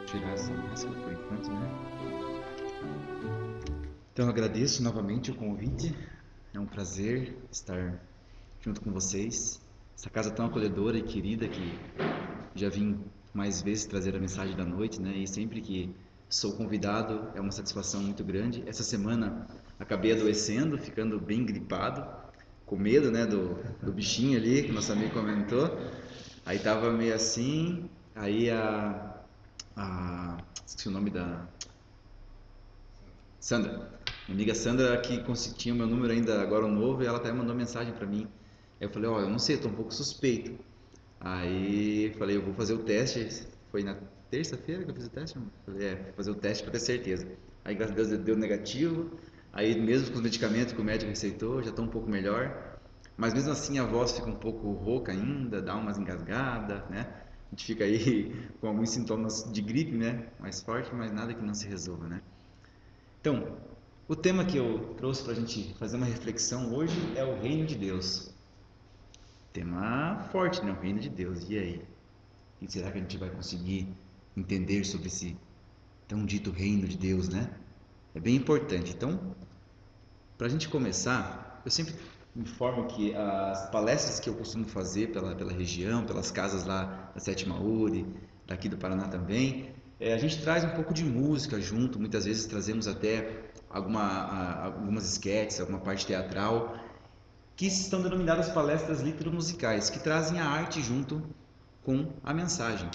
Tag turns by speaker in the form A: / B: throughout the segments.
A: Tirar essa máscara por enquanto, né? Então eu agradeço novamente o convite. É um prazer estar junto com vocês. Essa casa tão acolhedora e querida que já vim mais vezes trazer a mensagem da noite, né? E sempre que sou convidado é uma satisfação muito grande. Essa semana acabei adoecendo, ficando bem gripado, com medo, né, do bichinho ali que nosso amigo comentou. Aí tava meio assim, aí esqueci o nome da Sandra, minha amiga Sandra, que tinha o meu número ainda agora o novo, e ela até mandou mensagem pra mim. Aí eu falei, ó, eu não sei, eu tô um pouco suspeito. Aí falei, eu vou fazer o teste. Foi na terça-feira que eu fiz o teste? Mano? Falei, vou fazer o teste pra ter certeza. Aí graças a Deus deu negativo. Aí mesmo com os medicamentos que o médico receitou, já tô um pouco melhor. Mas mesmo assim a voz fica um pouco rouca ainda, dá umas engasgadas, né? A gente fica aí com alguns sintomas de gripe, né? Mais forte, mas nada que não se resolva, né? Então, o tema que eu trouxe para a gente fazer uma reflexão hoje é o reino de Deus. Tema forte, né? O reino de Deus. E aí? O que será que a gente vai conseguir entender sobre esse tão dito reino de Deus, né? É bem importante. Então, para a gente começar, eu sempre informo que as palestras que eu costumo fazer pela região, pelas casas lá da Sétima Uri, daqui do Paraná também, a gente traz um pouco de música junto, muitas vezes trazemos até algumas esquetes, alguma parte teatral, que estão denominadas palestras litero-musicais, que trazem a arte junto com a mensagem.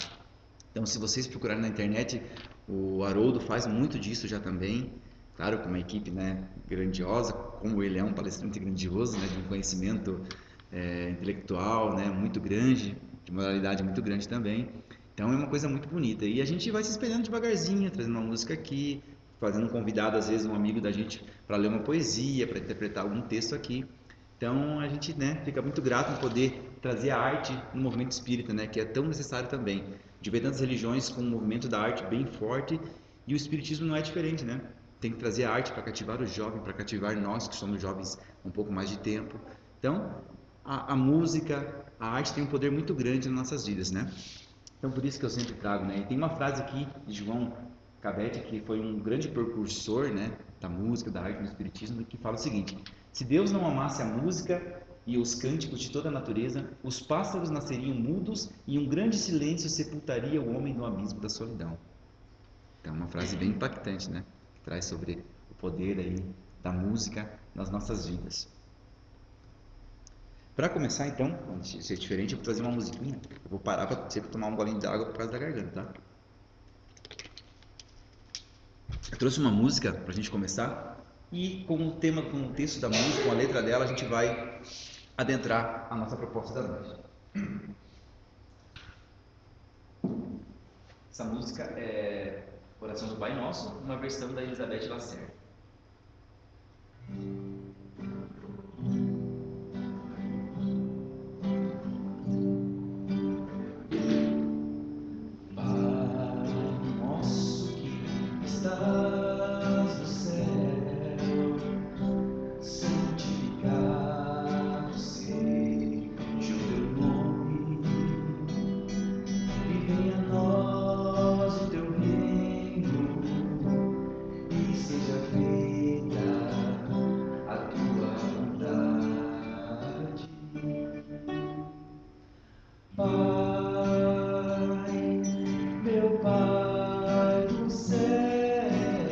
A: Então, se vocês procurarem na internet, o Haroldo faz muito disso já também. Claro, com uma equipe, né, grandiosa, como ele é um palestrante grandioso, né, de um conhecimento intelectual, né, muito grande, de moralidade muito grande também. Então é uma coisa muito bonita. E a gente vai se espelhando devagarzinho, trazendo uma música aqui, fazendo um convidado, às vezes um amigo da gente, para ler uma poesia, para interpretar algum texto aqui. Então a gente, né, fica muito grato em poder trazer a arte no movimento espírita, né, que é tão necessário também. De ver tantas religiões com um movimento da arte bem forte, e o espiritismo não é diferente, né? Tem que trazer a arte para cativar o jovem, para cativar nós que somos jovens um pouco mais de tempo. Então, a música, a arte tem um poder muito grande nas nossas vidas, né? Então, por isso que eu sempre trago, né? E tem uma frase aqui de João Cabete, que foi um grande precursor, né, da música, da arte no espiritismo, que fala o seguinte: se Deus não amasse a música e os cânticos de toda a natureza, os pássaros nasceriam mudos e um grande silêncio sepultaria o homem no abismo da solidão. Então, é uma frase bem impactante, né? Que traz sobre o poder aí da música nas nossas vidas. Para começar, então, vamos ser diferente, eu vou trazer uma musiquinha. Eu vou parar para sempre tomar um golinho de água por causa da garganta, tá? Eu trouxe uma música para a gente começar e com o tema, com o texto da música, com a letra dela, a gente vai adentrar a nossa proposta da noite. Essa música é Oração do Pai Nosso, uma versão da Elizabeth Lacerda. Pai nosso que estás no céu, santificado seja o teu nome, e venha a nós o teu reino, e seja feita a tua vontade. Pai, meu Pai do céu,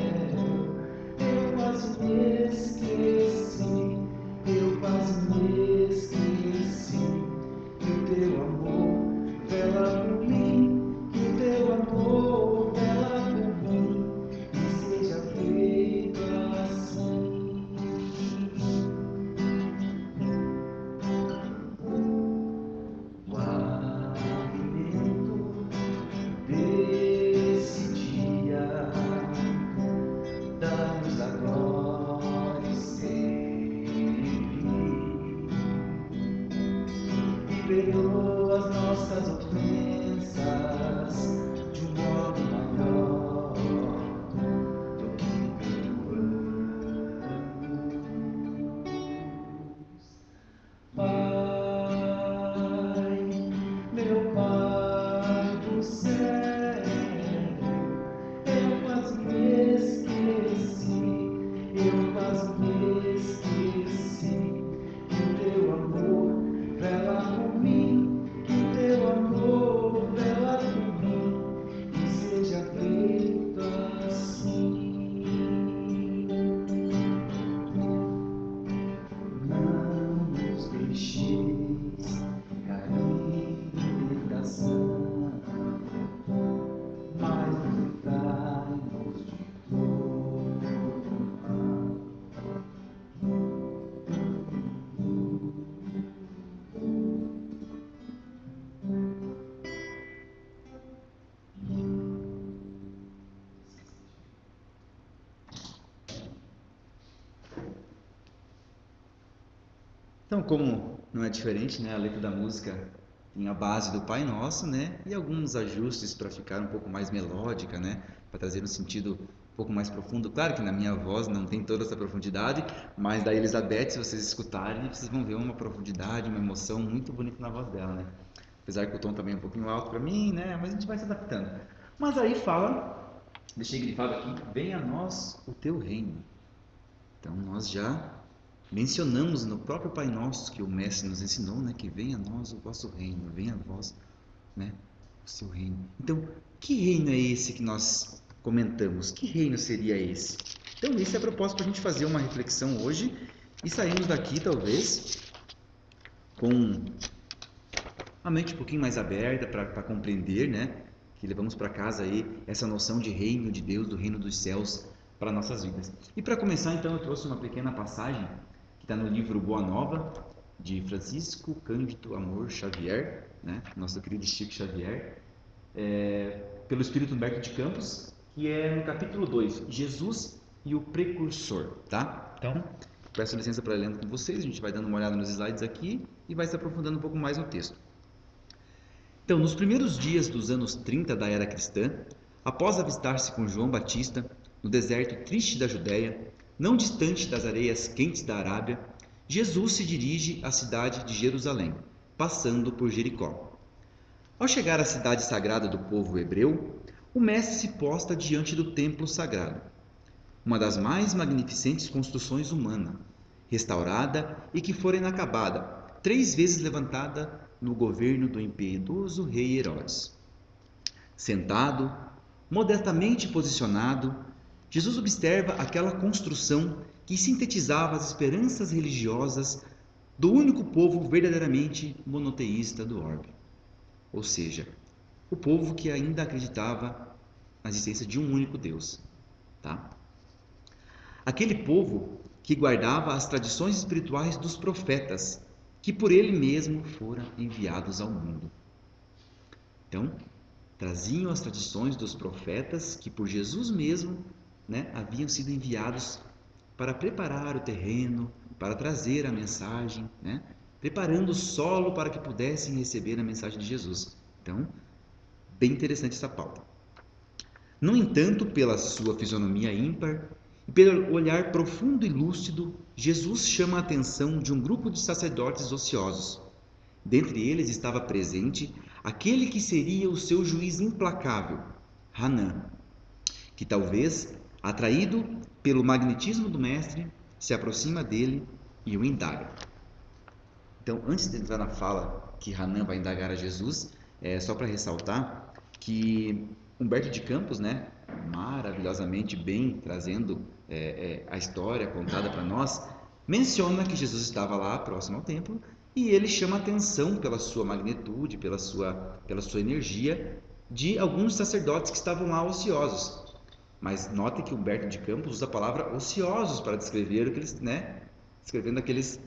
A: Então, como não é diferente, né, a letra da música tem a base do Pai Nosso, né, e alguns ajustes para ficar um pouco mais melódica, né, para trazer um sentido um pouco mais profundo. Claro que na minha voz não tem toda essa profundidade, mas da Elizabeth, se vocês escutarem, vocês vão ver uma profundidade, uma emoção muito bonita na voz dela, né? Apesar que o tom também é um pouquinho alto para mim, né, mas a gente vai se adaptando. Mas aí fala, deixei grifado aqui, venha a nós o teu reino. Então nós já mencionamos no próprio Pai Nosso que o Mestre nos ensinou, né, que venha a nós o vosso reino, venha a vós, né, o seu reino. Então, que reino é esse que nós comentamos? Que reino seria esse? Então, isso é a propósito para a gente fazer uma reflexão hoje e sairmos daqui, talvez, com a mente um pouquinho mais aberta para compreender, né, que levamos para casa aí essa noção de reino de Deus, do reino dos céus para nossas vidas. E para começar, então, eu trouxe uma pequena passagem que está no livro Boa Nova, de Francisco Cândido Amor Xavier, né, nosso querido Chico Xavier, pelo Espírito Humberto de Campos, que é no capítulo 2, Jesus e o Precursor, tá? Então, peço licença para lendo com vocês, a gente vai dando uma olhada nos slides aqui e vai se aprofundando um pouco mais no texto. Então, nos primeiros dias dos anos 30 da era cristã, após avistar-se com João Batista, no deserto triste da Judéia, não distante das areias quentes da Arábia, Jesus se dirige à cidade de Jerusalém, passando por Jericó. Ao chegar à cidade sagrada do povo hebreu, o mestre se posta diante do templo sagrado, uma das mais magnificentes construções humanas, restaurada e que fora inacabada, 3 vezes levantada no governo do impiedoso rei Herodes. Sentado, modestamente posicionado, Jesus observa aquela construção que sintetizava as esperanças religiosas do único povo verdadeiramente monoteísta do orbe, ou seja, o povo que ainda acreditava na existência de um único Deus, tá? Aquele povo que guardava as tradições espirituais dos profetas, que por ele mesmo foram enviados ao mundo. Então, traziam as tradições dos profetas que por Jesus mesmo, né, haviam sido enviados para preparar o terreno, para trazer a mensagem, né, preparando o solo para que pudessem receber a mensagem de Jesus. Então, bem interessante essa pauta. No entanto, pela sua fisionomia ímpar e pelo olhar profundo e lúcido, Jesus chama a atenção de um grupo de sacerdotes ociosos. Dentre eles estava presente aquele que seria o seu juiz implacável, Hanã, que talvez, atraído pelo magnetismo do mestre, se aproxima dele e o indaga. Então, antes de entrar na fala que Hanã vai indagar a Jesus, só para ressaltar que Humberto de Campos, né, maravilhosamente bem trazendo a história contada para nós, menciona que Jesus estava lá próximo ao templo e ele chama atenção pela sua magnitude, pela sua energia, de alguns sacerdotes que estavam lá ociosos. Mas note que Humberto de Campos usa a palavra ociosos para descrever o que eles, né, descrevendo aqueles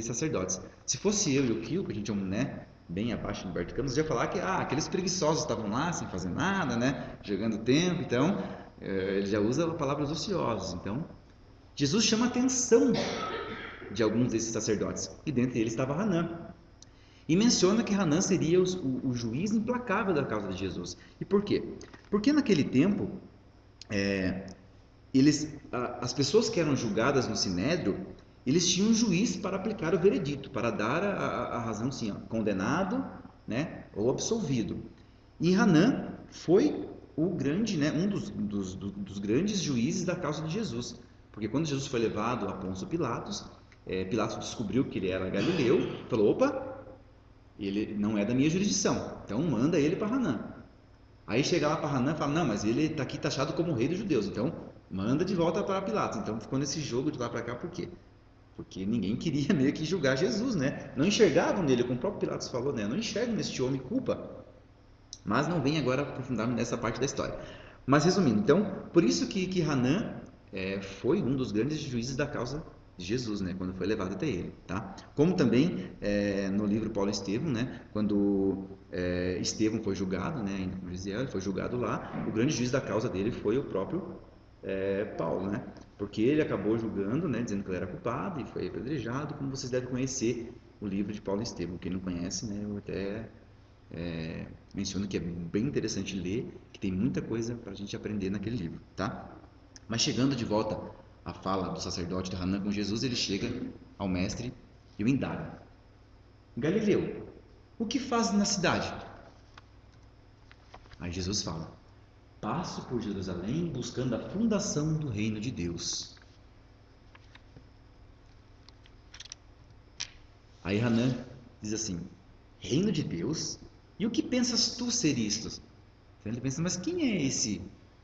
A: sacerdotes. Se fosse eu e o Kio, que a gente é né, bem abaixo do Humberto de Campos, eu ia falar que aqueles preguiçosos estavam lá sem fazer nada, né, jogando tempo. Então, ele já usa a palavra ociosos. Então, Jesus chama a atenção de alguns desses sacerdotes, e dentre eles estava Hanã. E menciona que Hanã seria o juiz implacável da causa de Jesus. E por quê? Porque naquele tempo, as pessoas que eram julgadas no Sinédrio, eles tinham um juiz para aplicar o veredito, para dar a razão, sim, ó, condenado, né, ou absolvido. E Hanã foi o grande, né, um dos grandes juízes da causa de Jesus. Porque quando Jesus foi levado a Pôncio Pilatos, Pilatos descobriu que ele era galileu, falou, opa, ele não é da minha jurisdição, então manda ele para Hanã. Aí chega lá para Hanã e fala, não, mas ele está aqui taxado como rei dos judeus, então manda de volta para Pilatos. Então ficou nesse jogo de lá para cá, por quê? Porque ninguém queria meio que julgar Jesus, né? Não enxergavam nele, como o próprio Pilatos falou, né? Não enxergam neste homem culpa. Mas não vem agora aprofundar nessa parte da história. Mas resumindo, então, por isso que Hanã foi um dos grandes juízes da causa de Jesus, né, quando foi levado até ele, tá? Como também no livro Paulo e Estevão, né, quando Estevão foi julgado, né, ainda por Israel, ele foi julgado lá, o grande juiz da causa dele foi o próprio Paulo, né? Porque ele acabou julgando, né, dizendo que ele era culpado e foi apedrejado, como vocês devem conhecer o livro de Paulo e Estevão. Quem não conhece, né, eu até menciono que é bem interessante ler, que tem muita coisa para a gente aprender naquele livro, tá? Mas chegando de volta à fala do sacerdote de Hanan com Jesus, ele chega ao mestre e o indaga: Galileu, o que faz na cidade? Aí Jesus fala: passo por Jerusalém buscando a fundação do reino de Deus. Aí Hanan diz assim: reino de Deus? E o que pensas tu ser isto? Ele pensa, mas quem é esse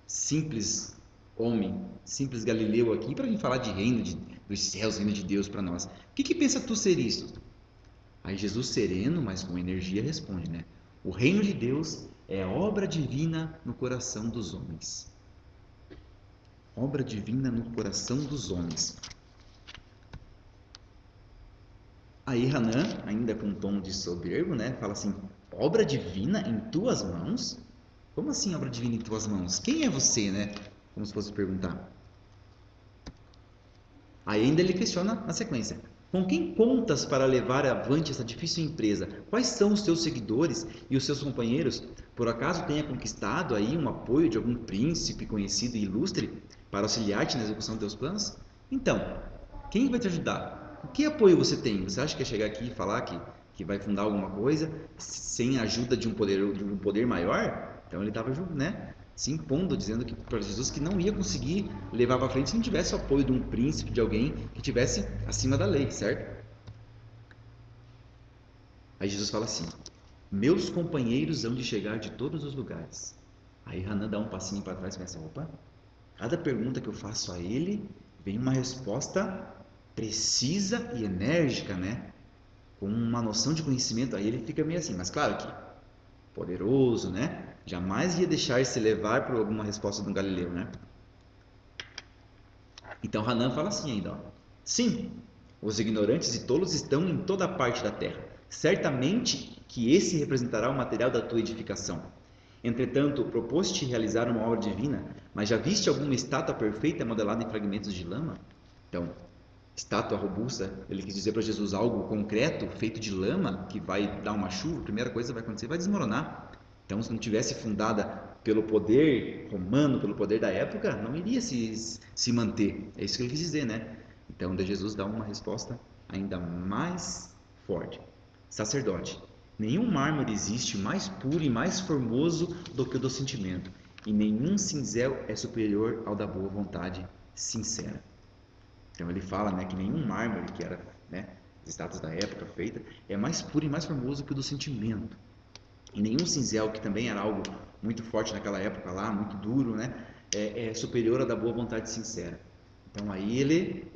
A: simples homem, simples Galileu aqui, para vir falar de dos céus, reino de Deus para nós? O que pensa tu ser isto? Aí Jesus, sereno, mas com energia, responde, né? O reino de Deus é obra divina no coração dos homens. Obra divina no coração dos homens. Aí Hanan, ainda com um tom de soberbo, né, fala assim: obra divina em tuas mãos? Como assim obra divina em tuas mãos? Quem é você, né? Como se fosse perguntar. Aí ainda ele questiona na sequência: com quem contas para levar avante essa difícil empresa? Quais são os teus seguidores e os seus companheiros? Por acaso tenha conquistado aí um apoio de algum príncipe conhecido e ilustre para auxiliar-te na execução dos teus planos? Então, quem vai te ajudar? Que apoio você tem? Você acha que é chegar aqui e falar que vai fundar alguma coisa sem a ajuda de um poder maior? Então ele estava, né, se impondo, dizendo que para Jesus que não ia conseguir levar para frente se não tivesse o apoio de um príncipe, de alguém que tivesse acima da lei, certo? Aí Jesus fala assim: meus companheiros hão de chegar de todos os lugares. Aí Hanan dá um passinho para trás e pensa: opa, cada pergunta que eu faço a ele vem uma resposta precisa e enérgica, né? Com uma noção de conhecimento. Aí ele fica meio assim, mas claro que poderoso, né? Jamais ia deixar-se levar por alguma resposta do Galileu, né? Então Hanan fala assim ainda, ó: sim, os ignorantes e tolos estão em toda parte da terra. Certamente que esse representará o material da tua edificação. Entretanto, propôs-te realizar uma obra divina, mas já viste alguma estátua perfeita modelada em fragmentos de lama? Então, estátua robusta, ele quis dizer para Jesus algo concreto, feito de lama, que vai dar uma chuva, a primeira coisa que vai acontecer, vai desmoronar. Então, se não tivesse fundada pelo poder romano, pelo poder da época, não iria se manter. É isso que ele quis dizer, né? Então, de Jesus dá uma resposta ainda mais forte. Sacerdote, nenhum mármore existe mais puro e mais formoso do que o do sentimento, e nenhum cinzel é superior ao da boa vontade sincera. Então ele fala, né, que nenhum mármore que era, né, as estátuas da época feita é mais puro e mais formoso que o do sentimento. E nenhum cinzel, que também era algo muito forte naquela época lá, muito duro, né, é superior à da boa vontade sincera. Então aí ele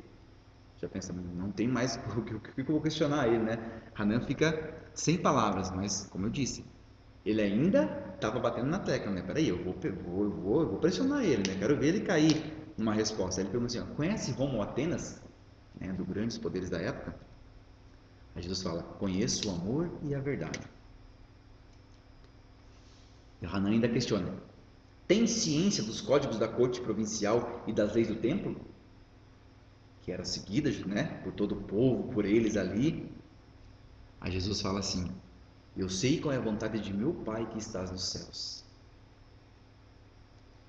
A: já pensa, não tem mais o que eu vou questionar ele, né? Hanan fica sem palavras, mas como eu disse, ele ainda estava batendo na tecla, né? Peraí, eu vou pressionar ele, né? Quero ver ele cair numa resposta. Ele pergunta assim: ó, conhece Roma ou Atenas, né? Dos grandes poderes da época? Aí Jesus fala: conheço o amor e a verdade. E Hanan ainda questiona: tem ciência dos códigos da corte provincial e das leis do templo? Que eram seguidas, né? Por todo o povo, por eles ali. Aí Jesus fala assim: eu sei qual é a vontade de meu Pai que estás nos céus.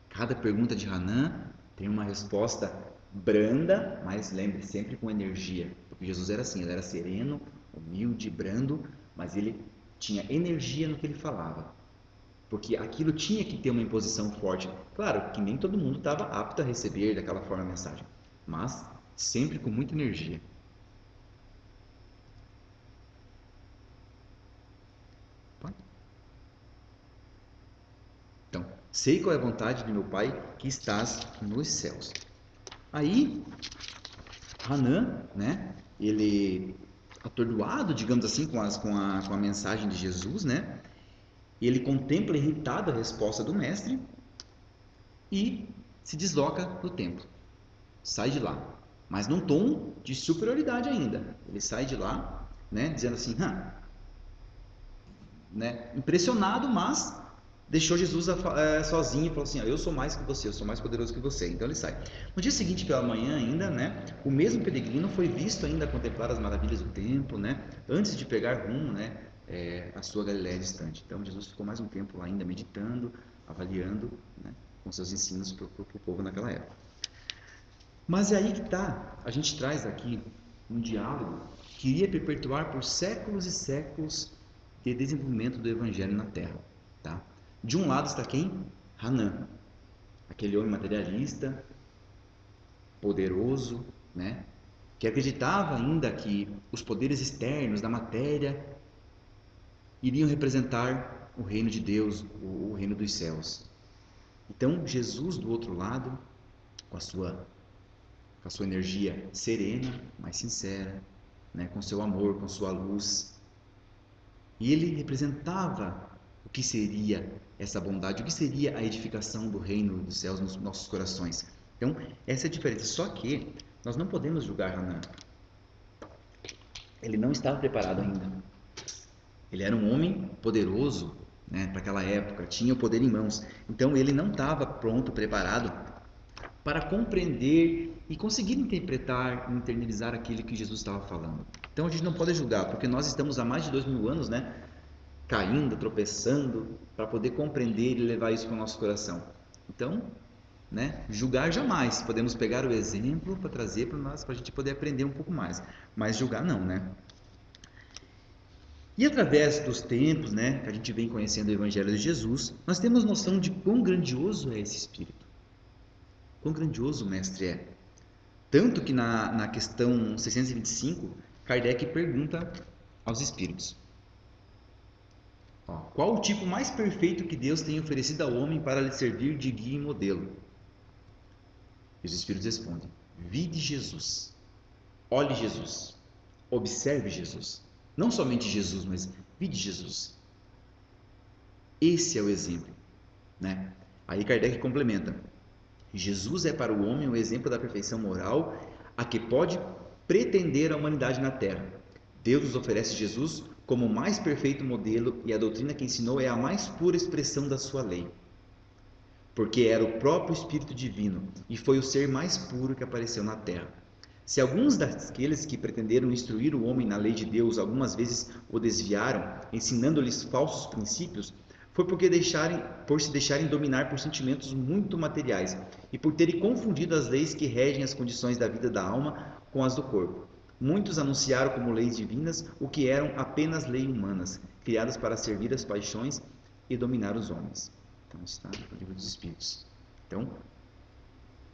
A: Cada pergunta de Hanan tem uma resposta branda, mas lembre, sempre com energia. Porque Jesus era assim, ele era sereno, humilde, brando, mas ele tinha energia no que ele falava. Porque aquilo tinha que ter uma imposição forte. Claro que nem todo mundo estava apto a receber daquela forma a mensagem, mas sempre com muita energia. Então, sei qual é a vontade de meu Pai que estás nos céus. Aí, Hanan, né? Ele atordoado, digamos assim, com a mensagem de Jesus, né? E ele contempla irritado a resposta do mestre e se desloca do templo. Sai de lá, mas num tom de superioridade ainda. Ele sai de lá, né? Dizendo assim, né? Impressionado, mas deixou Jesus sozinho e falou assim: eu sou mais que você, eu sou mais poderoso que você. Então ele sai. No dia seguinte, pela manhã ainda, né, o mesmo peregrino foi visto ainda a contemplar as maravilhas do templo, né, antes de pegar rumo, né, a sua Galiléia distante. Então Jesus ficou mais um tempo lá ainda meditando, avaliando, né, com seus ensinos para o povo naquela época. Mas é aí que está, a gente traz aqui um diálogo que iria perpetuar por séculos e séculos de desenvolvimento do Evangelho na Terra. Tá? De um lado está quem? Hanan, aquele homem materialista, poderoso, né? Que acreditava ainda que os poderes externos da matéria iriam representar o reino de Deus, o reino dos céus. Então, Jesus, do outro lado, com a sua energia serena, mais sincera, né? Com seu amor, com sua luz. E ele representava o que seria essa bondade, o que seria a edificação do reino dos céus nos nossos corações. Então, essa é a diferença. Só que nós não podemos julgar Hanan. Ele não estava preparado ainda. Ele era um homem poderoso, né, para aquela época, tinha o poder em mãos. Então, ele não estava pronto, preparado para compreender e conseguir interpretar, internalizar aquilo que Jesus estava falando. Então, a gente não pode julgar, porque nós estamos há mais de 2000 anos, né, caindo, tropeçando, para poder compreender e levar isso para o nosso coração. Então, né, julgar jamais. Podemos pegar o exemplo para trazer para nós, para a gente poder aprender um pouco mais. Mas julgar não, né? E através dos tempos, né, que a gente vem conhecendo o Evangelho de Jesus, nós temos noção de quão grandioso é esse Espírito. Quão grandioso o Mestre é. Tanto que na questão 625, Kardec pergunta aos Espíritos: qual o tipo mais perfeito que Deus tem oferecido ao homem para lhe servir de guia e modelo? E os Espíritos respondem: vide Jesus, olhe Jesus, observe Jesus. Não somente Jesus, mas vide Jesus. Esse é o exemplo, né? Aí Kardec complementa: Jesus é para o homem o exemplo da perfeição moral a que pode pretender a humanidade na Terra. Deus nos oferece Jesus como o mais perfeito modelo e a doutrina que ensinou é a mais pura expressão da sua lei, porque era o próprio Espírito Divino e foi o ser mais puro que apareceu na Terra. Se alguns daqueles que pretenderam instruir o homem na lei de Deus algumas vezes o desviaram, ensinando-lhes falsos princípios, foi por se deixarem dominar por sentimentos muito materiais e por terem confundido as leis que regem as condições da vida da alma com as do corpo. Muitos anunciaram como leis divinas o que eram apenas leis humanas, criadas para servir as paixões e dominar os homens. Então está no livro dos Espíritos. Então,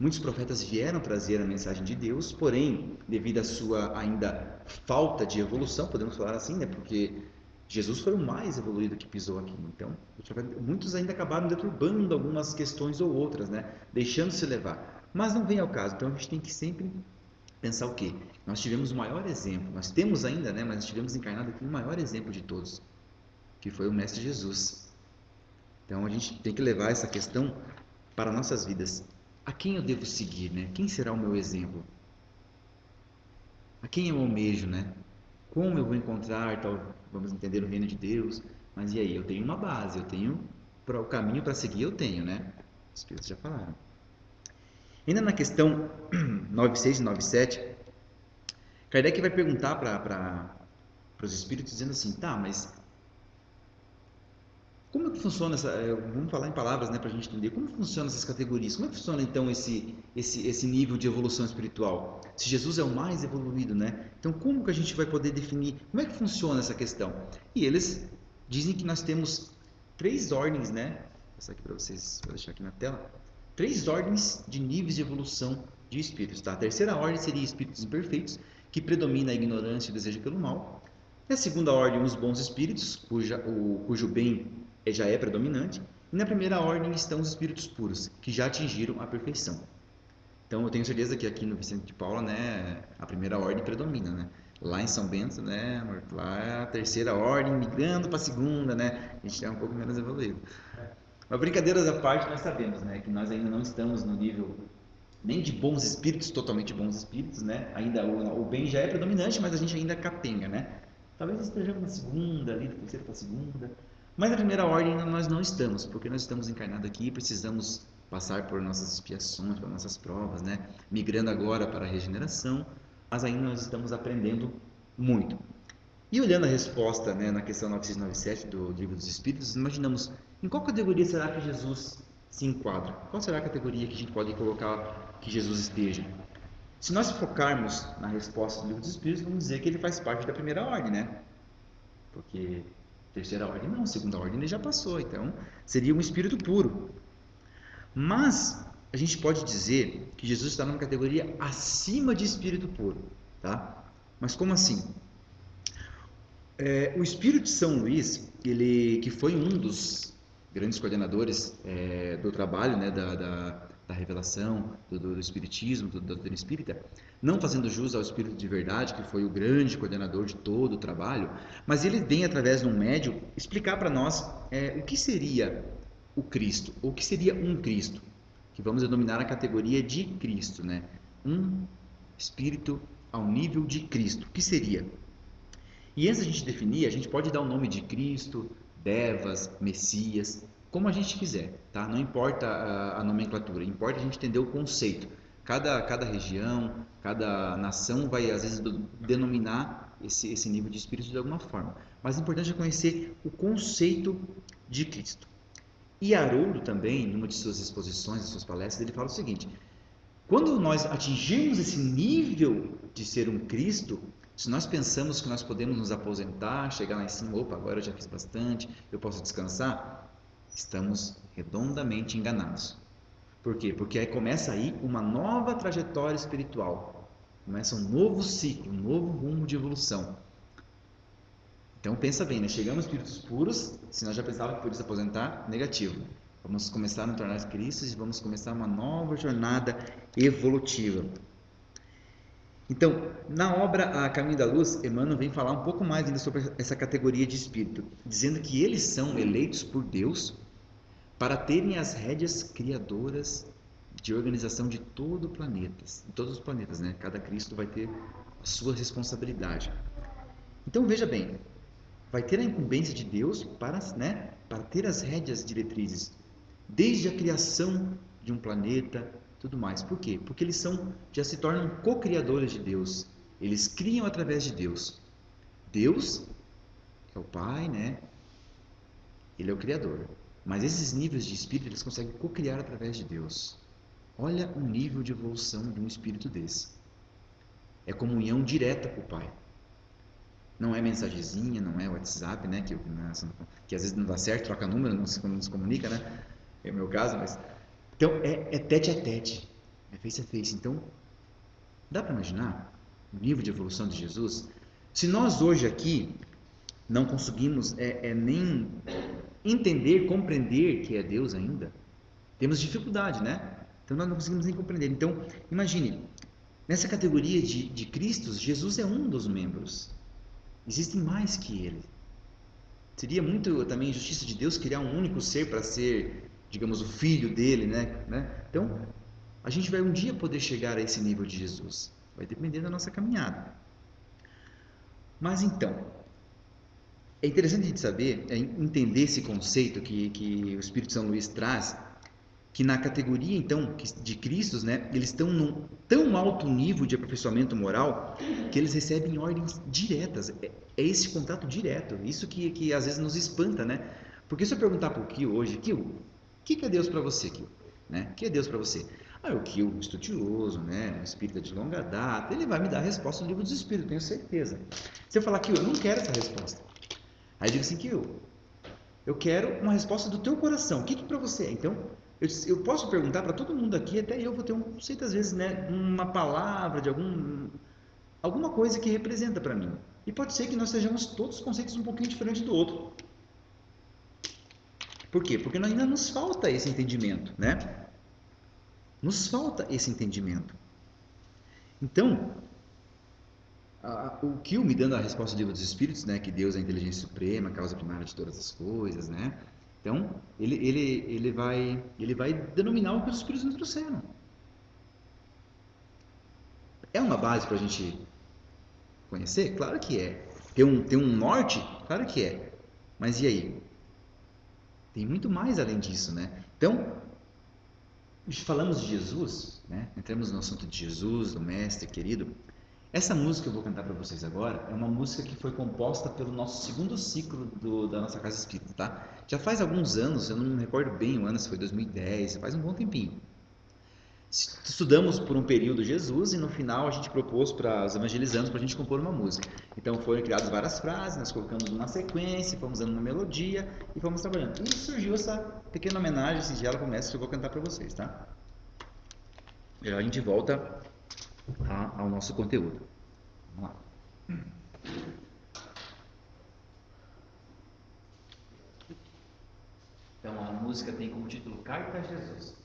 A: muitos profetas vieram trazer a mensagem de Deus, porém, devido à sua ainda falta de evolução, podemos falar assim, né? Porque Jesus foi o mais evoluído que pisou aqui. Então, muitos ainda acabaram deturbando algumas questões ou outras, né? Deixando-se levar. Mas não vem ao caso. Então, a gente tem que sempre pensar o quê? Nós tivemos o maior exemplo. Nós temos ainda, né? Mas tivemos encarnado aqui o maior exemplo de todos, que foi o Mestre Jesus. Então, a gente tem que levar essa questão para nossas vidas. A quem eu devo seguir, né? Quem será o meu exemplo? A quem eu almejo, né? Como eu vou encontrar, vamos entender o reino de Deus? Mas e aí? Eu tenho uma base, eu tenho o caminho para seguir, eu tenho, né? Os Espíritos já falaram. Ainda na questão 96 e 97, Kardec vai perguntar para os Espíritos dizendo assim, tá, mas como é que funciona vamos falar em palavras, né, para a gente entender, como funcionam essas categorias? Como é que funciona então esse nível de evolução espiritual? Se Jesus é o mais evoluído, né? Então como que a gente vai poder definir, como é que funciona essa questão? E eles dizem que nós temos 3 ordens, né? Vou passar aqui para vocês, vou deixar aqui na tela. 3 ordens de níveis de evolução de espíritos, tá? A terceira ordem seria espíritos imperfeitos, que predomina a ignorância e o desejo pelo mal. Na segunda ordem, os bons espíritos, cujo bem já é predominante. E na primeira ordem estão os espíritos puros, que já atingiram a perfeição. Então eu tenho certeza que aqui no Vicente de Paula, né, a primeira ordem predomina, né? Lá em São Bento, né, lá é a terceira ordem, migrando para a segunda, né? A gente é um pouco menos evoluído. Mas brincadeiras à parte, nós sabemos, né, que nós ainda não estamos no nível nem de bons espíritos, totalmente bons espíritos, né? Ainda o bem já é predominante, mas a gente ainda capenga, né? Talvez estejamos na segunda, ali, da terceira para a segunda. Mas na primeira ordem nós não estamos, porque nós estamos encarnados aqui e precisamos passar por nossas expiações, por nossas provas, né? Migrando agora para a regeneração, mas ainda nós estamos aprendendo muito. E olhando a resposta, né, na questão 9697 do Livro dos Espíritos, imaginamos em qual categoria será que Jesus se enquadra? Qual será a categoria que a gente pode colocar que Jesus esteja? Se nós focarmos na resposta do Livro dos Espíritos, vamos dizer que ele faz parte da primeira ordem, né? Porque terceira ordem não, segunda ordem ele já passou, então seria um espírito puro. Mas a gente pode dizer que Jesus está numa categoria acima de espírito puro, tá? Mas como assim? O espírito de São Luís, ele que foi um dos grandes coordenadores do trabalho, né, da revelação, do espiritismo, da doutrina espírita, não fazendo jus ao espírito de verdade, que foi o grande coordenador de todo o trabalho, mas ele vem através de um médium explicar para nós o que seria o Cristo, ou o que seria um Cristo, que vamos denominar a categoria de Cristo, né? Um espírito ao nível de Cristo, o que seria? E antes de a gente definir, a gente pode dar o nome de Cristo, Devas, Messias, como a gente quiser, tá? Não importa a nomenclatura, importa a gente entender o conceito. Cada região, cada nação vai às vezes denominar esse nível de espírito de alguma forma. Mas o importante é conhecer o conceito de Cristo. E Haroldo também, numa de suas exposições, de suas palestras, ele fala o seguinte: quando nós atingirmos esse nível de ser um Cristo, se nós pensamos que nós podemos nos aposentar, chegar lá em cima, opa, agora eu já fiz bastante, eu posso descansar, estamos redondamente enganados. Por quê? Porque aí começa aí uma nova trajetória espiritual, começa um novo ciclo, um novo rumo de evolução. Então pensa bem, né? Chegamos a espíritos puros, se nós já pensávamos que podia se aposentar, negativo. Vamos começar a nos tornar Cristos e vamos começar uma nova jornada evolutiva. Então, na obra A Caminho da Luz, Emmanuel vem falar um pouco mais ainda sobre essa categoria de espírito, dizendo que eles são eleitos por Deus para terem as rédeas criadoras de organização de todo o planeta, de todos os planetas, né? Cada Cristo vai ter a sua responsabilidade. Então, veja bem, vai ter a incumbência de Deus para ter as rédeas diretrizes, desde a criação de um planeta, tudo mais. Por quê? Porque eles já se tornam co-criadores de Deus. Eles criam através de Deus. Deus é o Pai, né? Ele é o Criador. Mas esses níveis de espírito, eles conseguem co-criar através de Deus. Olha o nível de evolução de um espírito desse. É comunhão direta com o Pai. Não é mensagenzinha, não é WhatsApp, né? Que às vezes não dá certo, troca número, não se comunica, né? É o meu caso, mas. Então é tete a tete, é face a face. Então, dá para imaginar o nível de evolução de Jesus? Se nós hoje aqui não conseguimos nem entender, compreender que é Deus ainda, temos dificuldade, né? Então nós não conseguimos nem compreender. Então, imagine, nessa categoria de Cristos, Jesus é um dos membros. Existem mais que ele. Seria muito também injustiça de Deus criar um único ser para ser, digamos, o filho dele, né? Então, a gente vai um dia poder chegar a esse nível de Jesus. Vai depender da nossa caminhada. Mas então, é interessante a gente saber, entender esse conceito que o Espírito São Luís traz, que na categoria então de Cristos, né, eles estão num tão alto nível de aperfeiçoamento moral que eles recebem ordens diretas. É esse contato direto, isso que às vezes nos espanta, né? Porque se eu perguntar para o Kio hoje, Kio, o que é Deus para você, Kio? Né? O que é Deus para você? O Kio, estudioso, né, um espírita de longa data, ele vai me dar a resposta do livro dos Espíritos, tenho certeza. Se eu falar, Kio, eu não quero essa resposta. Aí eu digo assim, Kio, eu quero uma resposta do teu coração. O que para você é? Então, eu posso perguntar para todo mundo aqui, até eu vou ter não sei às vezes, né, uma palavra de alguma coisa que representa para mim. E pode ser que nós sejamos todos conceitos um pouquinho diferentes do outro. Por quê? Porque ainda nos falta esse entendimento, né? Nos falta esse entendimento. Então, o que me dando a resposta do livro dos Espíritos, né, que Deus é a inteligência suprema, a causa primária de todas as coisas, né? Então, ele vai denominar o que os Espíritos nos trouxeram. É uma base para a gente conhecer? Claro que é. Ter um norte? Claro que é. Mas e aí? Tem muito mais além disso, né? Então, falamos de Jesus, né? Entramos no assunto de Jesus, do Mestre querido. Essa música que eu vou cantar para vocês agora é uma música que foi composta pelo nosso segundo ciclo da nossa Casa Espírita, tá? Já faz alguns anos, eu não me recordo bem o ano, se foi 2010, faz um bom tempinho. Estudamos por um período Jesus e no final a gente propôs para os evangelizandos para a gente compor uma música. Então foram criadas várias frases, nós colocamos uma sequência, fomos dando uma melodia e fomos trabalhando. E surgiu essa pequena homenagem singela ao mestre que eu vou cantar para vocês, tá? E a gente volta ao nosso conteúdo. Vamos lá. Então a música tem como título Carta a Jesus.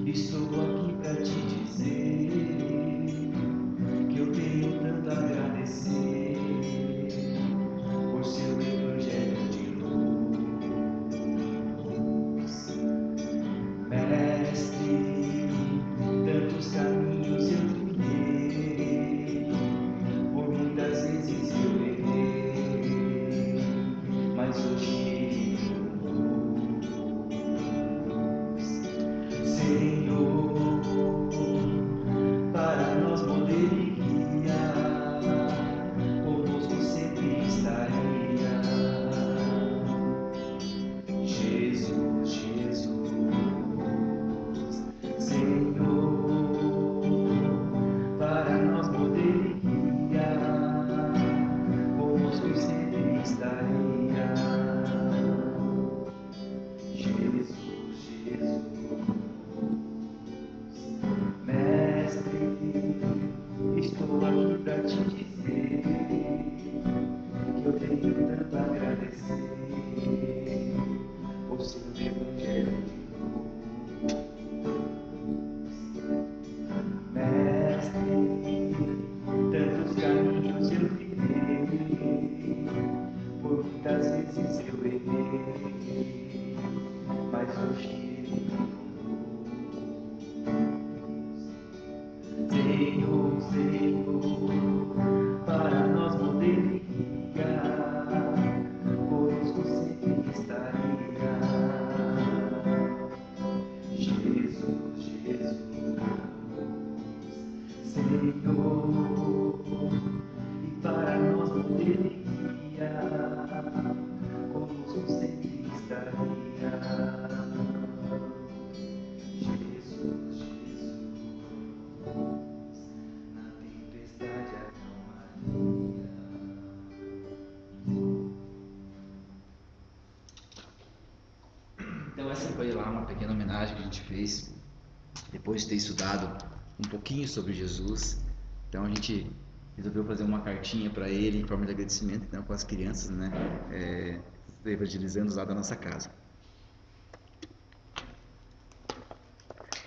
A: Estou aqui para te dizer que eu tenho tanto a agradecer por seu evangelho de luz. Mestre, tantos caminhos eu trilhei, por muitas vezes eu errei, mas hoje Senhor, para nós poder guiar, conosco sempre estaria. Jesus, Jesus, Senhor, para nós poder guiar, conosco sempre estaria. Jesus, Jesus. Mestre, estou aqui para te dizer que eu tenho tanto a agradecer por seu evangelho de luz. Mestre, tantos caminhos eu trilhei, por muitas vezes eu errei, mas hoje ele Senhor, Senhor, para nós poder guiar, conosco sempre estaria. Jesus, Jesus, Senhor, e para nós poder guiar, conosco sempre estaria. Jesus, Jesus. Na tempestade a calmaria. Então essa foi lá uma pequena homenagem que a gente fez depois de ter estudado um pouquinho sobre Jesus. Então a gente resolveu fazer uma cartinha para ele em forma de agradecimento, então, com as crianças, né, evangelizando lá da nossa casa.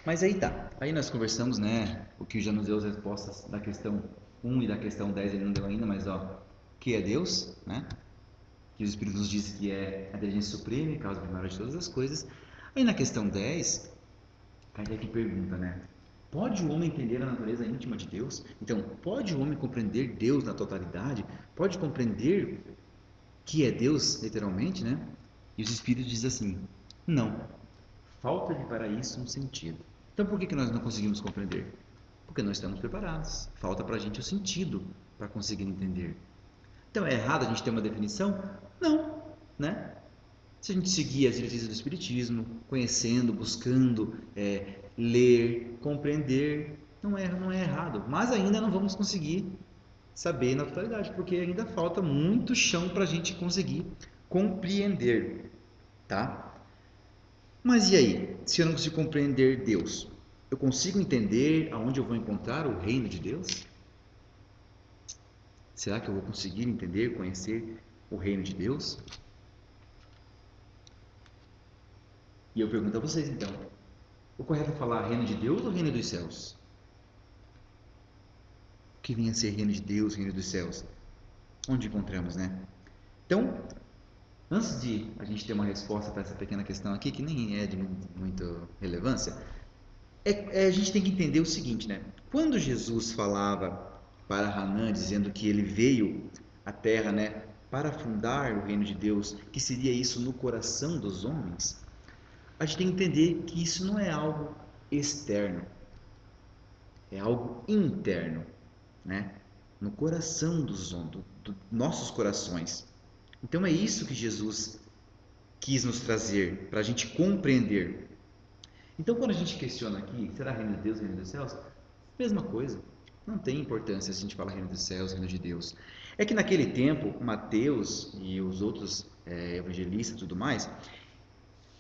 A: Mas aí tá, aí nós conversamos, né, o que já nos deu as respostas da questão 1 e da questão 10 ele não deu ainda, mas ó, que é Deus, né, que os Espíritos nos diz que é a inteligência suprema e causa primária de todas as coisas. Aí na questão 10, Kardec pergunta, né, pode o homem entender a natureza íntima de Deus? Então, pode o homem compreender Deus na totalidade? Pode compreender que é Deus, literalmente, né? E os Espíritos dizem assim, não, falta-lhe para isso um sentido. Então por que nós não conseguimos compreender? Porque não estamos preparados. Falta para a gente o sentido para conseguir entender. Então é errado a gente ter uma definição? Não, né? Se a gente seguir as diretrizes do Espiritismo, conhecendo, buscando, ler, compreender, não é errado. Mas ainda não vamos conseguir saber na totalidade, porque ainda falta muito chão para a gente conseguir compreender, tá? Mas e aí? Se eu não consigo compreender Deus, eu consigo entender aonde eu vou encontrar o reino de Deus? Será que eu vou conseguir entender, conhecer o reino de Deus? E eu pergunto a vocês então, o correto é falar reino de Deus ou reino dos céus? O que vem a ser reino de Deus, reino dos céus? onde encontramos, né? Então, antes de a gente ter uma resposta para essa pequena questão aqui, que nem é de muita relevância, a gente tem que entender o seguinte, né? Quando Jesus falava para Hanã, dizendo que ele veio à Terra, né, para fundar o reino de Deus, que seria isso no coração dos homens, a gente tem que entender que isso não é algo externo, é algo interno, né? No coração dos nossos corações. Então é isso que Jesus quis nos trazer, para a gente compreender. Então, quando a gente questiona aqui, será reino de Deus, reino dos céus? Mesma coisa. Não tem importância se a gente fala reino dos céus, reino de Deus. É que naquele tempo, Mateus e os outros evangelistas e tudo mais,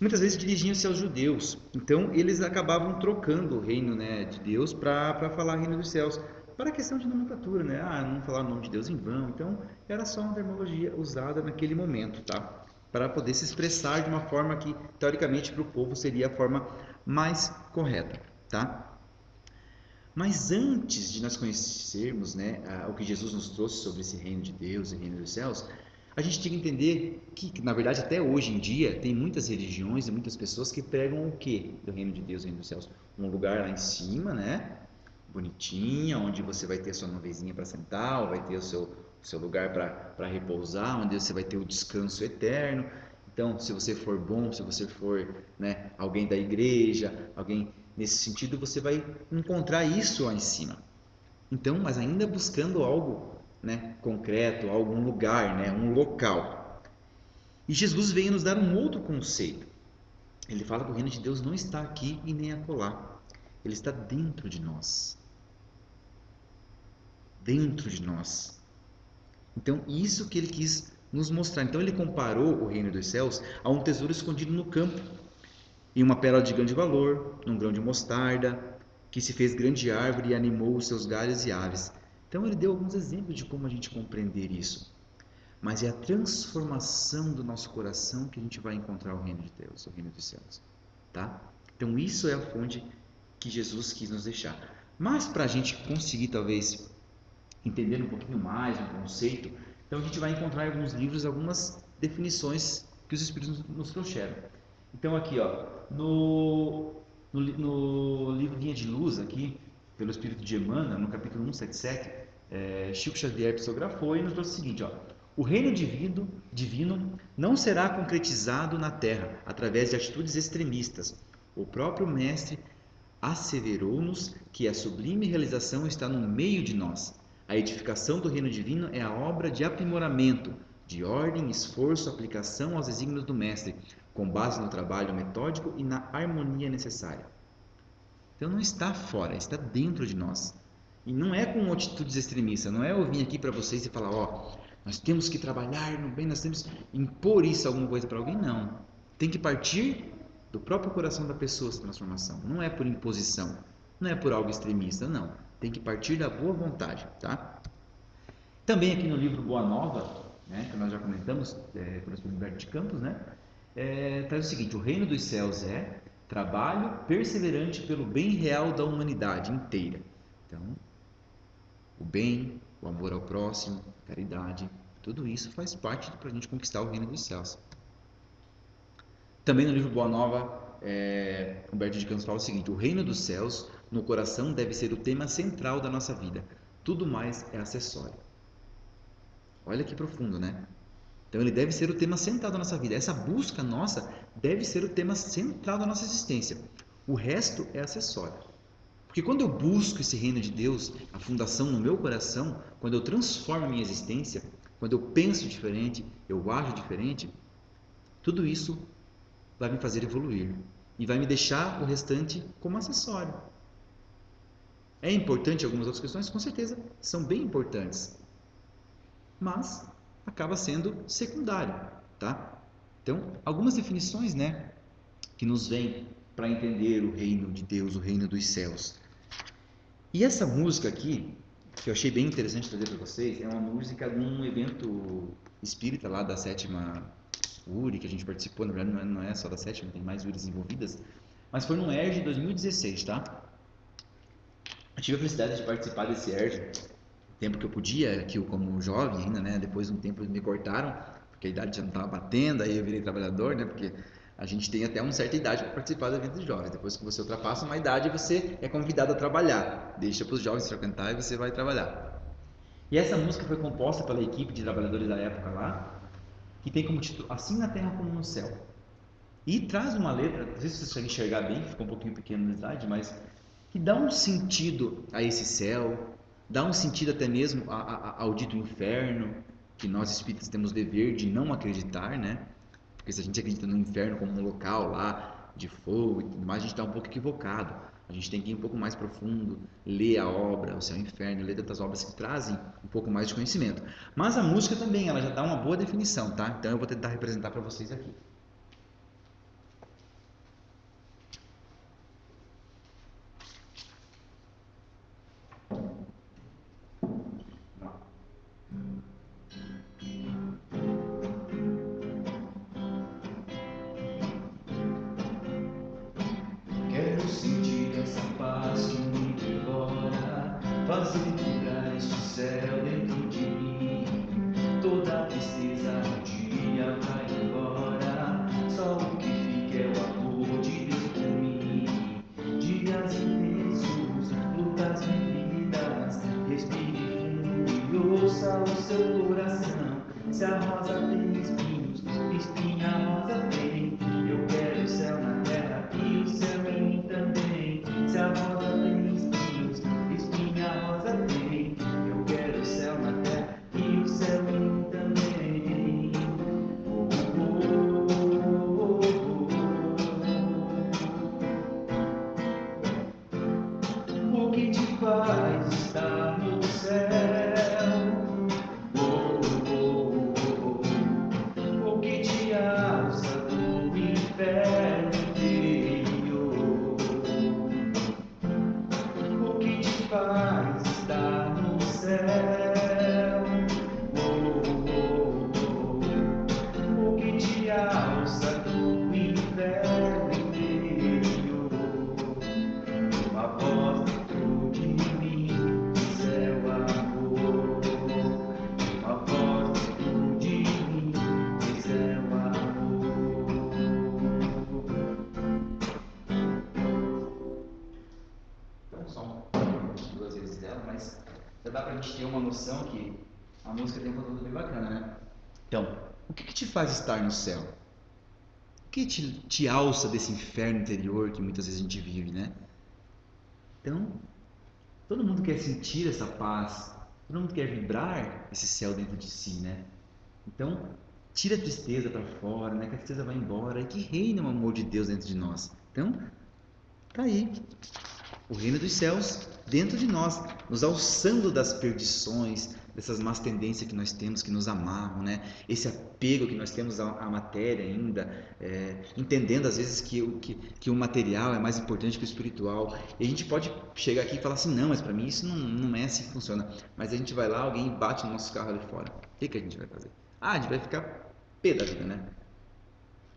A: muitas vezes dirigiam-se aos judeus. Então, eles acabavam trocando o reino, né, de Deus para falar reino dos céus. Para a questão de nomenclatura, né? Ah, não falar o nome de Deus em vão. Então, era só uma terminologia usada naquele momento, tá? Para poder se expressar de uma forma que, teoricamente, para o povo seria a forma mais correta, tá? Mas antes de nós conhecermos, né, o que Jesus nos trouxe sobre esse reino de Deus e reino dos céus, a gente tem que entender que, na verdade, até hoje em dia, tem muitas religiões e muitas pessoas que pregam o quê do reino de Deus e reino dos céus? Um lugar lá em cima, né? Bonitinha, onde você vai ter a sua nuvenzinha para sentar, ou vai ter o seu lugar para repousar, onde você vai ter o descanso eterno. Então, se você for bom, se você for, né, alguém da igreja, alguém nesse sentido, você vai encontrar isso lá em cima. Então, mas ainda buscando algo, né, concreto, algum lugar, né, um local. E Jesus veio nos dar um outro conceito. Ele fala que o reino de Deus não está aqui e nem acolá. Ele está dentro de nós. Dentro de nós. Então, isso que ele quis nos mostrar. Então, ele comparou o reino dos céus a um tesouro escondido no campo, em uma pérola de grande valor, num grão de mostarda, que se fez grande árvore e animou os seus galhos e aves. Então, ele deu alguns exemplos de como a gente compreender isso. Mas é a transformação do nosso coração que a gente vai encontrar o reino de Deus, o reino dos céus. Tá? Então, isso é a fonte que Jesus quis nos deixar. Mas para a gente conseguir, talvez, entender um pouquinho mais o conceito, então a gente vai encontrar em alguns livros algumas definições que os Espíritos nos trouxeram. Então aqui, ó, no livro Linha de Luz, aqui, pelo Espírito de Emmanuel, no capítulo 177, Chico Xavier psicografou e nos trouxe o seguinte, ó, o reino divino não será concretizado na Terra através de atitudes extremistas. O próprio Mestre asseverou-nos que a sublime realização está no meio de nós. A edificação do reino divino é a obra de aprimoramento, de ordem, esforço, aplicação aos desígnios do Mestre, com base no trabalho metódico e na harmonia necessária. Então não está fora, está dentro de nós. E não é com atitudes extremistas, não é eu vir aqui para vocês e falar, ó, nós temos que trabalhar no bem, nós temos que impor isso alguma coisa para alguém, não. Tem que partir do próprio coração da pessoa essa transformação. Não é por imposição, não é por algo extremista, não. Tem que partir da boa vontade, tá? Também aqui no livro Boa Nova, né, que nós já comentamos, por Humberto de Campos, né, traz o seguinte: o reino dos céus é trabalho perseverante pelo bem real da humanidade inteira. Então, o bem, o amor ao próximo, a caridade, tudo isso faz parte para a gente conquistar o reino dos céus. Também no livro Boa Nova, Humberto de Campos fala o seguinte: o reino dos céus no coração deve ser o tema central da nossa vida. Tudo mais é acessório. Olha que profundo, né? Então ele deve ser o tema central da nossa vida. Essa busca nossa deve ser o tema central da nossa existência. O resto é acessório. Porque quando eu busco esse reino de Deus, a fundação no meu coração, quando eu transformo a minha existência, quando eu penso diferente, eu ajo diferente, tudo isso vai me fazer evoluir e vai me deixar o restante como acessório. É importante algumas outras questões? Com certeza, são bem importantes. Mas acaba sendo secundário, tá? Então, algumas definições, né, que nos vêm para entender o reino de Deus, o reino dos céus. E essa música aqui, que eu achei bem interessante trazer para vocês, é uma música de um evento espírita lá da sétima URI, que a gente participou, na verdade não é só da sétima, tem mais URIs envolvidas, mas foi no ERJ 2016, tá? Eu tive a felicidade de participar desse ERJ tempo que eu podia, que eu como jovem ainda, né? Depois de um tempo me cortaram, porque a idade já não estava batendo, aí eu virei trabalhador, né? Porque a gente tem até uma certa idade para participar da vida de jovens. Depois que você ultrapassa uma idade, você é convidado a trabalhar. Deixa para os jovens frequentar e você vai trabalhar. E essa música foi composta pela equipe de trabalhadores da época lá, que tem como título Assim na Terra como no Céu. E traz uma letra, não sei se você consegue enxergar bem, ficou um pouquinho pequeno na slide, mas que dá um sentido a esse céu, dá um sentido até mesmo ao dito inferno, que nós espíritas temos o dever de não acreditar, né? Porque se a gente acredita no inferno como um local lá de fogo e tudo mais, a gente está um pouco equivocado. A gente tem que ir um pouco mais profundo, ler a obra, o Céu e o Inferno, ler tantas obras que trazem um pouco mais de conhecimento. Mas a música também, ela já dá uma boa definição, tá? Então eu vou tentar representar para vocês aqui. Quero sentir essa paz que me devora, fazer vibrar este céu dentro de mim. Toda a tristeza do dia vai embora, só o que fica é o amor de Deus por mim. Dias intensos, lutas vividas, respire fundo e ouça o seu coração. Se a rosa tem espinhos, espinha a rosa tem. Eu quero o céu na terra e o céu em mim também. Se a rosa tem espinhos, espinha a rosa tem. Eu quero o céu na terra e o céu em mim também. Oh, oh, oh, oh. O que te faz estar no céu? Oh, oh, oh, oh. O que te alça do inferno interior? O que te faz estar no céu? Oh, oh, oh. O que te alça do inferno interior? Uma voz dentro de mim diz é o amor. Uma voz dentro de mim diz é o amor. Então, só duas vezes dela, mas já dá pra gente ter uma noção que a música tem um conteúdo bem bacana, né? Então, o que te faz estar no céu? O que te alça desse inferno interior que muitas vezes a gente vive, né? Então, todo mundo quer sentir essa paz, todo mundo quer vibrar esse céu dentro de si, né? Então, tira a tristeza para fora, né? Que a tristeza vai embora e que reina o amor de Deus dentro de nós. Então, tá aí o reino dos céus dentro de nós, nos alçando das perdições, dessas más tendências que nós temos, que nos amarram, né? Esse apego que nós temos à matéria ainda, entendendo às vezes que o material é mais importante que o espiritual. E a gente pode chegar aqui e falar assim, não, mas para mim isso não é assim que funciona. Mas a gente vai lá, alguém bate no nosso carro ali fora. O que a gente vai fazer? Ah, a gente vai ficar pé da vida, né?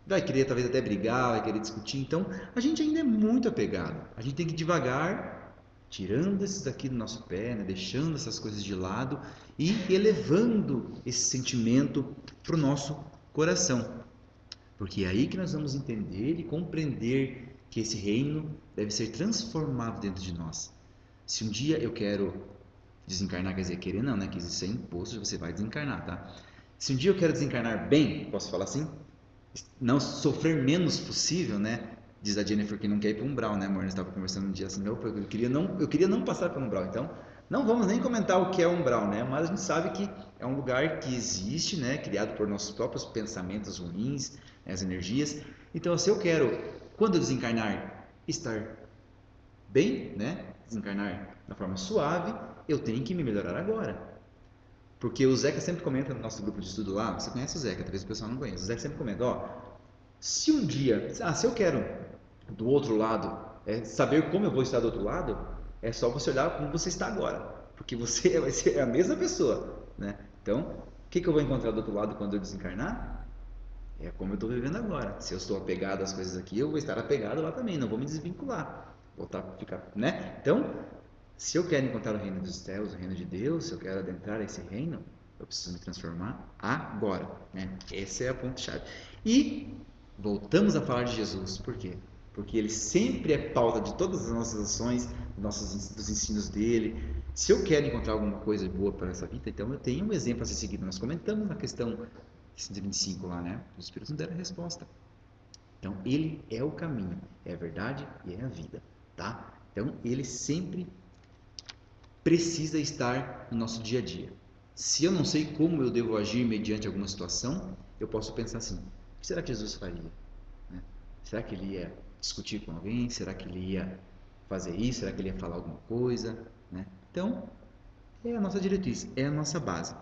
A: Vai querer talvez até brigar, vai querer discutir. Então, a gente ainda é muito apegado. A gente tem que ir devagar, tirando esses daqui do nosso pé, né? Deixando essas coisas de lado e elevando esse sentimento para o nosso coração. Porque é aí que nós vamos entender e compreender que esse reino deve ser transformado dentro de nós. Se um dia eu quero desencarnar, quer dizer, querer não, né? Que isso é imposto, você vai desencarnar, tá? Se um dia eu quero desencarnar bem, posso falar assim? Não sofrer menos possível, né? Diz a Jennifer que não quer ir para um umbral, né, amor? Nós estávamos conversando um dia assim, eu queria não passar para um umbral. Então, não vamos nem comentar o que é um umbral, né? Mas a gente sabe que é um lugar que existe, né? Criado por nossos próprios pensamentos ruins, né? As energias. Então, se eu quero, quando eu desencarnar, estar bem, né? Desencarnar da forma suave, eu tenho que me melhorar agora. Porque o Zeca sempre comenta no nosso grupo de estudo lá, você conhece o Zeca, talvez o pessoal não conheça. O Zeca sempre comenta, ó, se um dia, se eu quero do outro lado, saber como eu vou estar do outro lado, é só você olhar como você está agora, porque você vai ser a mesma pessoa, né? Então, o que eu vou encontrar do outro lado quando eu desencarnar? É como eu estou vivendo agora. Se eu estou apegado às coisas aqui, eu vou estar apegado lá também, não vou me desvincular, vou ficar, né? Então, Se eu quero encontrar o reino dos céus, o reino de Deus, se eu quero adentrar esse reino, eu preciso me transformar agora, né? Esse é o ponto-chave. E voltamos a falar de Jesus. Por quê? Porque ele sempre é pauta de todas as nossas ações, dos ensinos dele. Se eu quero encontrar alguma coisa boa para essa vida, então eu tenho um exemplo a ser seguido. Nós comentamos na questão 125 lá, né? Os Espíritos não deram a resposta. Então, ele é o caminho, é a verdade e é a vida, tá? Então, ele sempre precisa estar no nosso dia a dia. Se eu não sei como eu devo agir mediante alguma situação, eu posso pensar assim: o que será que Jesus faria? Né? Será que ele ia discutir com alguém? Será que ele ia fazer isso? Será que ele ia falar alguma coisa? Né? Então, é a nossa diretriz, é a nossa base.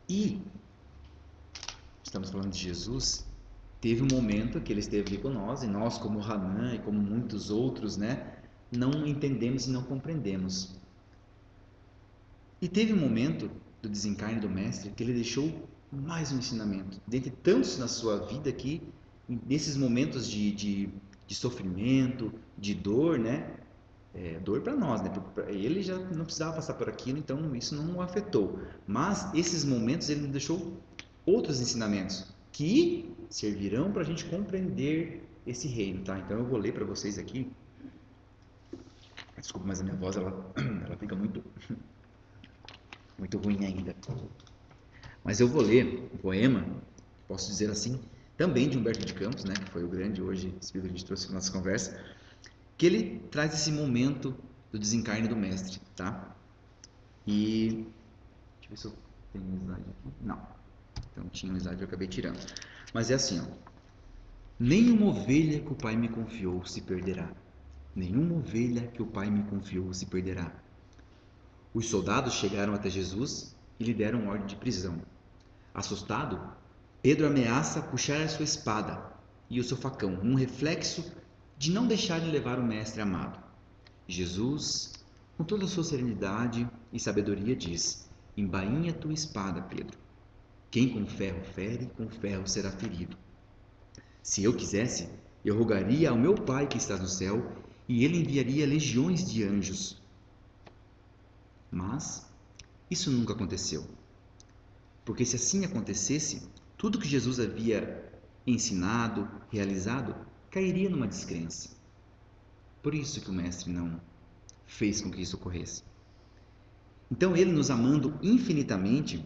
A: E estamos falando de Jesus. Teve um momento que ele esteve ali com nós, e nós, como Hanan e como muitos outros, né, não entendemos e não compreendemos. E teve um momento do desencarne do mestre que ele deixou mais um ensinamento. Dentre tantos na sua vida que, nesses momentos de sofrimento, de dor, né? Dor para nós, né? Ele já não precisava passar por aquilo, então isso não o afetou. Mas esses momentos ele nos deixou outros ensinamentos que servirão para a gente compreender esse reino, tá? Então eu vou ler para vocês aqui. Desculpa, mas a minha voz ela fica muito ruim ainda. Mas eu vou ler um poema, posso dizer assim, também de Humberto de Campos, né, que foi o grande hoje espírito que a gente trouxe para nossa conversa, que ele traz esse momento do desencarne do mestre, tá? E deixa eu ver se eu tenho um slide aqui. Não. Então tinha um slide que eu acabei tirando. Mas é assim, ó. Nenhuma ovelha que o Pai me confiou se perderá. Nenhuma ovelha que o Pai me confiou se perderá. Os soldados chegaram até Jesus e lhe deram ordem de prisão. Assustado, Pedro ameaça puxar a sua espada e o seu facão, um reflexo de não deixarem levar o mestre amado. Jesus, com toda a sua serenidade e sabedoria, diz: embainha tua espada, Pedro. Quem com ferro fere, com ferro será ferido. Se eu quisesse, eu rogaria ao meu Pai que está no céu, e ele enviaria legiões de anjos. Mas isso nunca aconteceu. Porque se assim acontecesse, tudo que Jesus havia ensinado, realizado, cairia numa descrença. Por isso que o mestre não fez com que isso ocorresse. Então ele, nos amando infinitamente,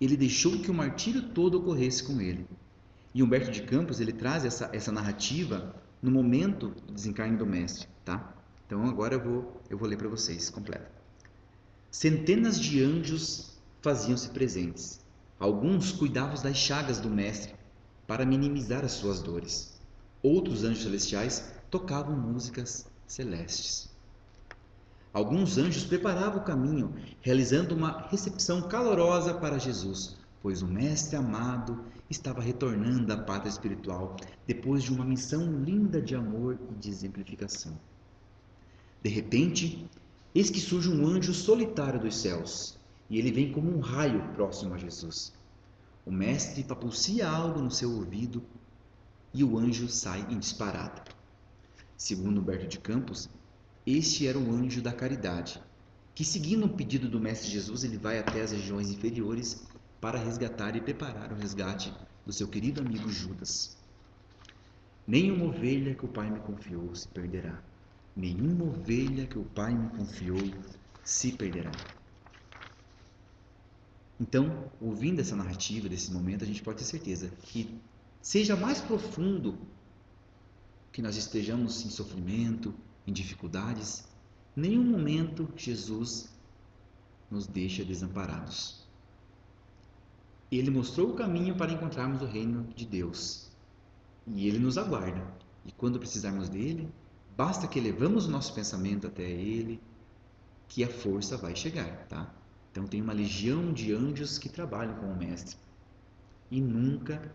A: ele deixou que o martírio todo ocorresse com ele. E Humberto de Campos, ele traz essa narrativa no momento do desencarne do mestre, tá? Então agora eu vou ler para vocês completa. Centenas de anjos faziam-se presentes. Alguns cuidavam das chagas do mestre para minimizar as suas dores. Outros anjos celestiais tocavam músicas celestes. Alguns anjos preparavam o caminho, realizando uma recepção calorosa para Jesus, pois o mestre amado estava retornando à pátria espiritual depois de uma missão linda de amor e de exemplificação. De repente, eis que surge um anjo solitário dos céus, e ele vem como um raio próximo a Jesus. O mestre papucia algo no seu ouvido e o anjo sai em disparada. Segundo Humberto de Campos, este era o anjo da caridade, que, seguindo o pedido do mestre Jesus, ele vai até as regiões inferiores para resgatar e preparar o resgate do seu querido amigo Judas. Nenhuma ovelha que o Pai me confiou se perderá. Nenhuma ovelha que o Pai me confiou se perderá. Então, ouvindo essa narrativa, desse momento, a gente pode ter certeza que, seja mais profundo que nós estejamos em sofrimento, em dificuldades, nenhum momento Jesus nos deixa desamparados. Ele mostrou o caminho para encontrarmos o reino de Deus. E ele nos aguarda. E quando precisarmos dele, basta que elevamos o nosso pensamento até ele, que a força vai chegar, tá? Então tem uma legião de anjos que trabalham com o mestre e nunca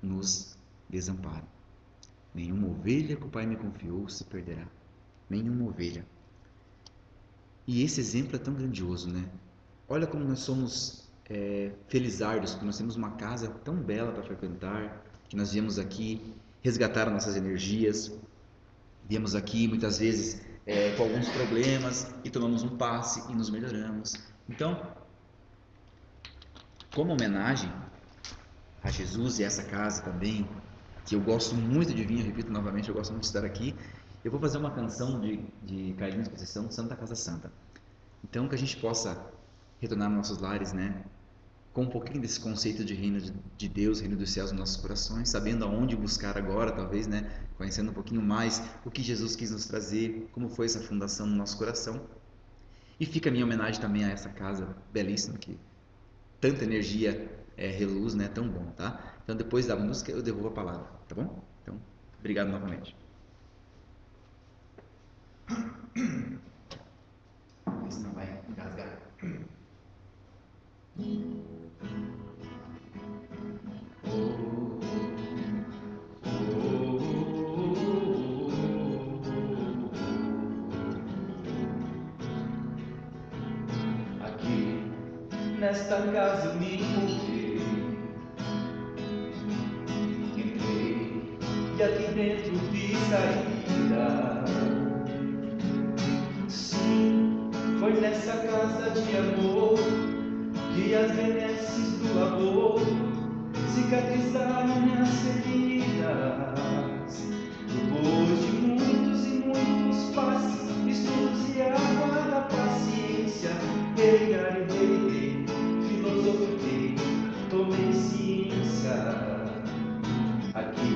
A: nos desamparam. Nenhuma ovelha que o Pai me confiou se perderá. Nenhuma ovelha. E esse exemplo é tão grandioso, né? Olha como nós somos felizardos, porque nós temos uma casa tão bela para frequentar, que nós viemos aqui resgatar as nossas energias, viemos aqui muitas vezes com alguns problemas e tomamos um passe e nos melhoramos. Então, como homenagem a Jesus e essa casa também, que eu gosto muito de vir, eu repito novamente, eu gosto muito de estar aqui, eu vou fazer uma canção de Carlinhos Conceição, Santa Casa Santa. Então, que a gente possa retornar aos nossos lares, né? Com um pouquinho desse conceito de reino de Deus, reino dos céus nos nossos corações, sabendo aonde buscar agora, talvez, né? Conhecendo um pouquinho mais o que Jesus quis nos trazer, como foi essa fundação no nosso coração. E fica a minha homenagem também a essa casa belíssima que tanta energia reluz, né? Tão bom, tá? Então, depois da música, eu devolvo a palavra, tá bom? Então, obrigado novamente. Senão vai engasgar. Aqui, nesta casa eu me encontrei. Entrei e aqui dentro vi saída. Sim, foi nessa casa de amor que as benesses do amor cicatrizaram minhas feridas. Depois de muitos e muitos passos, estudos e água da paciência, reguei, filosofei, tomei ciência. Aqui,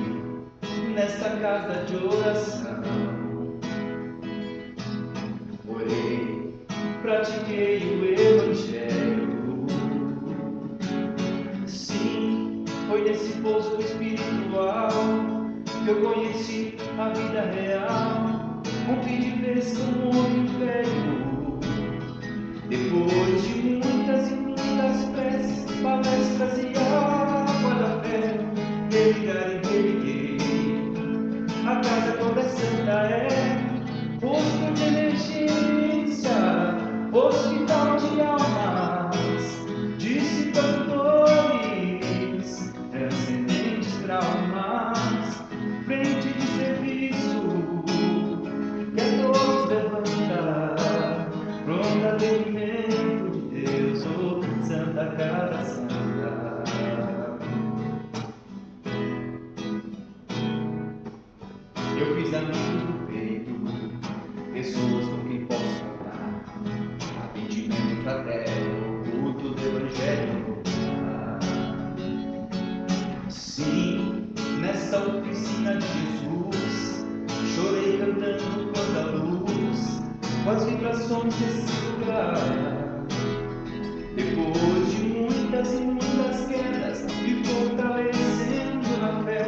A: nesta casa de oração, orei, pratiquei o Evangelho. Sim, foi nesse poço espiritual que eu conheci a vida real. Rompi de vez com o homem velho. Depois de muitas e muitas preces, palestras e água da fé, religuei. A casa toda santa posto de emergência, hospital de almas, dissipando dores, transcendentes traumas, frente de serviço, que a todos levanta, pronta atendimento de Deus, Santa Casa Santa. Eu fiz amigos do peito, pessoas com quem posso contar, atendimento fraterno, culto do Evangelho. Sim, nessa oficina de Jesus, chorei cantando toda a luz, com as vibrações desse lugar. Depois de muitas e muitas quedas, me fortalecendo na fé,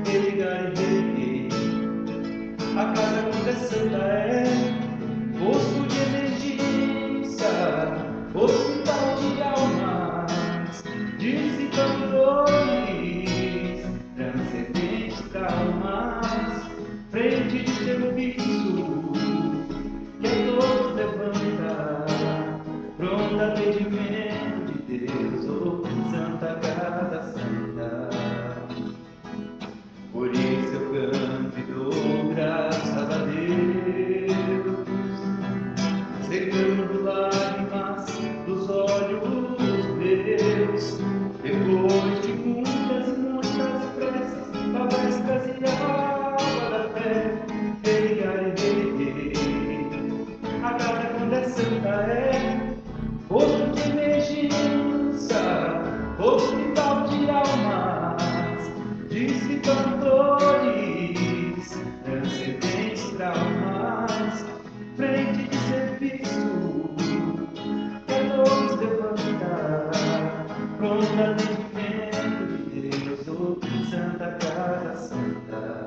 A: reguei. A casa toda santa posto de emergência, hospital de almas, dissipando dores, transcendentes traumas, frente de serviço, que a todos levanta, pronto atendimento de Deus, Santa Casa Santa. Por isso eu canto e dou graças a Deus, secando lágrimas dos olhos meus. Depois de muitas e muitas preces, palestras e água da fé, reguei. A casa quando é santa posto de emergência, hospital de almas, dissipando dores, transcendentes traumas, frente de serviço, que a todos levanta, pronto atendimento de Deus, Santa Casa Santa.